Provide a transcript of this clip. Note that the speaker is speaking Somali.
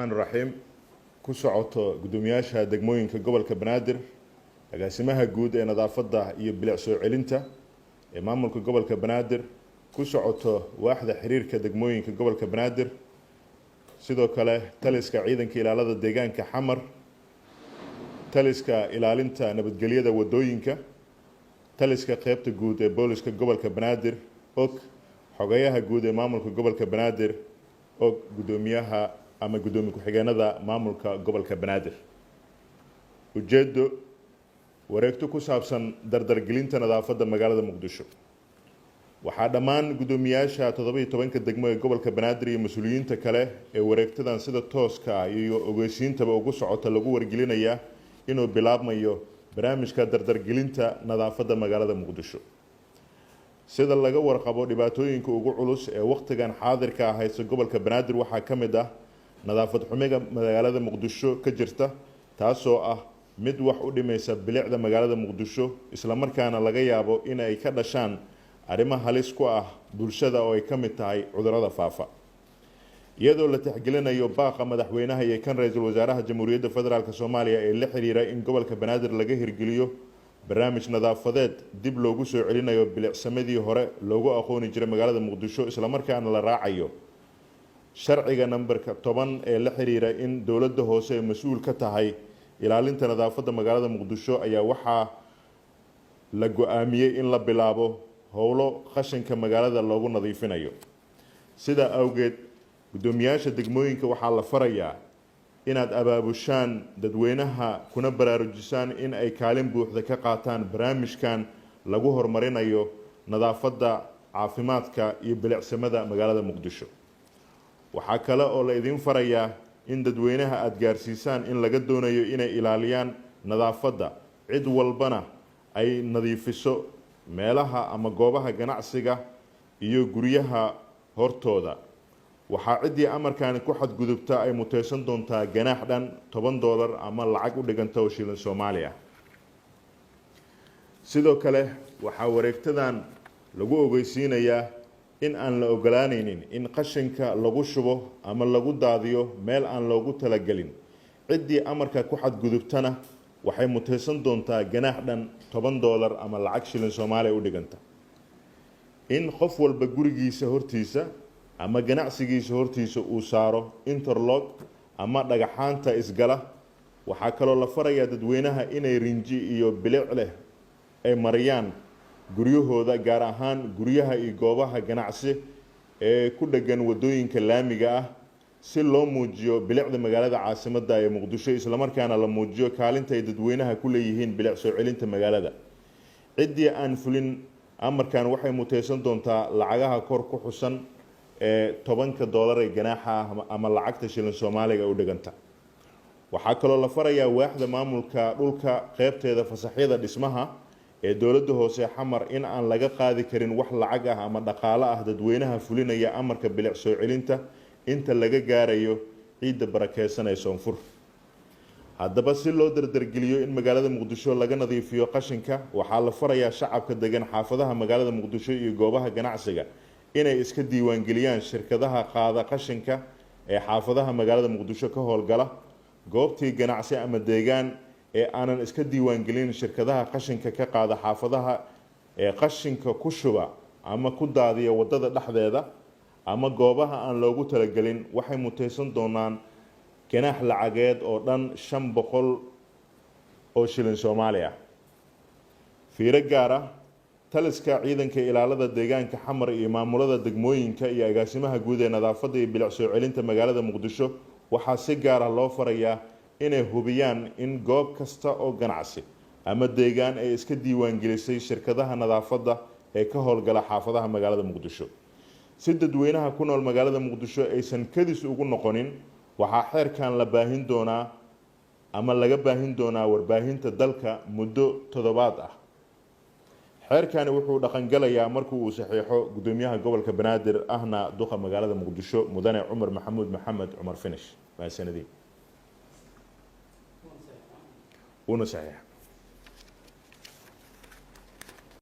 الرحيم ku socoto gudoomiyaasha degmooyinka gobolka Banaadir agaasimaha guud ee nadaafadda iyo bilic soo celinta ee maamulka gobolka Banaadir ku socoto waaxda xiriirka degmooyinka gobolka Banaadir sidoo kale taliska ciidanka ilaalada deegaanka Xamar taliska ilaalinta nabadgelyada wadooyinka taliska qaybta guud ee booliska gobolka Banaadir og xogayaha guud ee maamulka gobolka Banaadir og gudoomiyaha ama gudoomiye ku-xigeenada maamulka gobolka Banaadir ujeedo wareegto ku saabsan dardargelinta nadaafadda magaalada Muqdisho waxaa dhammaan gudoomiyaasha 17 degmo ee gobolka Banaadir iyo mas'uuliyiinta kale ee wareegtadan sida tooska ah iyo ogeysiintaba ugu socota lagu wargelinayaa inuu bilaabmayo barnaamijka dardargelinta nadaafadda magaalada Muqdisho sida laga warqabo dhibaatooyinka ugu culus ee waqtigan xaadirka ah haysta gobolka Banaadir waxaa ka mid ah nadaafad xumiga magaalada Muqdisho ka jirta taasoo ah mid wax u dhimaysa bilicda magaalada Muqdisho isla markaana laga yaabo in ay ka dhashaan arrimaha halis ku ah bulshada oo ay ka mid tahay cudurrada faafa iyadoo la tixgelinayo baaqa madaxweynaha iyo kan ra'iisul wasaaraha Jamhuuriyadda Federaalka Soomaaliya ee la xiriira in gobolka Banaadir laga hirgeliyo barnaamij nadaafadeed dib loogu soo celinayo bilicsamadii hore loogu aqooni jiray magaalada Muqdisho isla markaana la raacayo sharciga nambarka 10 ee la xiriira in dawladda hoose ee mas'uul ka tahay ilaalinta nadaafadda magaalada Muqdisho ayaa waxaa la go'aamiyay in la bilaabo howlo qashinka magaalada loogu nadiifinayo sida awgeed gudoomiyaasha degmooyinka waxaa la farayaa inaad abaabushaan dadweynaha kuna baraarujisaan in ay kaalin buuxda ka qaataan barnaamijkan lagu horumarinayo nadaafadda caafimaadka iyo bilicsamada magaalada Muqdisho waxaa kale oo la idin farayaa in dadweynaha aad gaarsiisaan in laga doonayo inay ilaaliyaan nadaafadda cid walbana ay nadiifiso meelaha ama goobaha ganacsiga iyo guryaha hortooda waxaa cidii amarkan ku xadgudubta ay muteysan doontaa ganaax dhan $10 ama lacag u dhiganta oo shilin Soomaaliya sidoo kale waxaa wareegtadan lagu ogeysiinayaa in aan la ogolaanaynin in qashinka lagu shubo ama lagu daadiyo meel aan loogu talagelin cidii amarka ku xadgudubtana waxay muteysan doontaa ganaax dhan $10 ama lacag shilin Soomaaliya u dhiganta in qof walba gurigiisa hortiisa ama ganacsigiisa hortiisa uu saaro interlock ama dhagaxaanta isgala waxaa kaloo la farayaa dadweynaha inay rinji iyo bilic leh ay mariyaan guryahooda gaar ahaan guryaha iyo goobaha ganacsi ee ku dhagan wadooyinka laamiga ah si loo muujiyo bilicda magaalada caasimadda ee Muqdisho isla markaana la muujiyo kaalinta ay dadweynaha ku leeyihiin bilic soo celinta magaalada cidii aan fulin amarkan waxay muteysan doontaa lacagaha kor ku xusan ee $10 ee ganaaxa ama lacagta shilin Soomaaliga u dhiganta waxaa kaloo la farayaa waaxda maamulka dhulka qaybteeda fasaxyada dhismaha ee dawladda hoose Xamar in aan laga qaadi karin wax lacag ah ama dhaqaale ah dadweynaha fulinaya amarka bilic soo celinta inta laga gaarayo ciidda barakeysan ee Soonfur haddaba si loo dardargeliyo in magaalada Muqdisho laga nadiifiyo qashinka waxaa la farayaa shacabka degan xaafadaha magaalada Muqdisho iyo goobaha ganacsiga inay iska diiwaan geliyaan shirkadaha qaada qashinka ee xaafadaha magaalada Muqdisho ka howlgala goobtii ganacsi ama deegaan ee aanan iska diiwaan gelin shirkadaha qashinka ka qaada xaafadaha ee qashinka ku shuba ama ku daadiya wadada dhexdeeda ama goobaha aan loogu talagelin waxay muteysan doonaan ganaax lacageed oo dhan $500 oo shilin Soomaaliya fiiro gaar ah taliska ciidanka ilaalada deegaanka Xamar iyo maamulada degmooyinka iyo agaasimaha guud ee nadaafadda iyo bilic soo celinta magaalada Muqdisho waxaa si gaar ah loo farayaa inay hubiyaan in goob kasta oo ganacsi ama deegaan ay iska diiwaan gelisay shirkadaha nadaafadda ee ka howlgala xaafadaha magaalada Muqdisho si dadweynaha ku nool magaalada Muqdisho aysan kadis ugu noqonin waxaa xeerkan la baahin doonaa ama laga baahin doonaa warbaahinta dalka muddo 7 ah xeerkani wuxuu dhaqan galayaa markuu uu saxiixo gudoomiyaha gobolka Banaadir ahna duqa magaalada Muqdisho mudane Cumar Maxamuud Maxamed Cumar Finish waa sanadii ونصحيح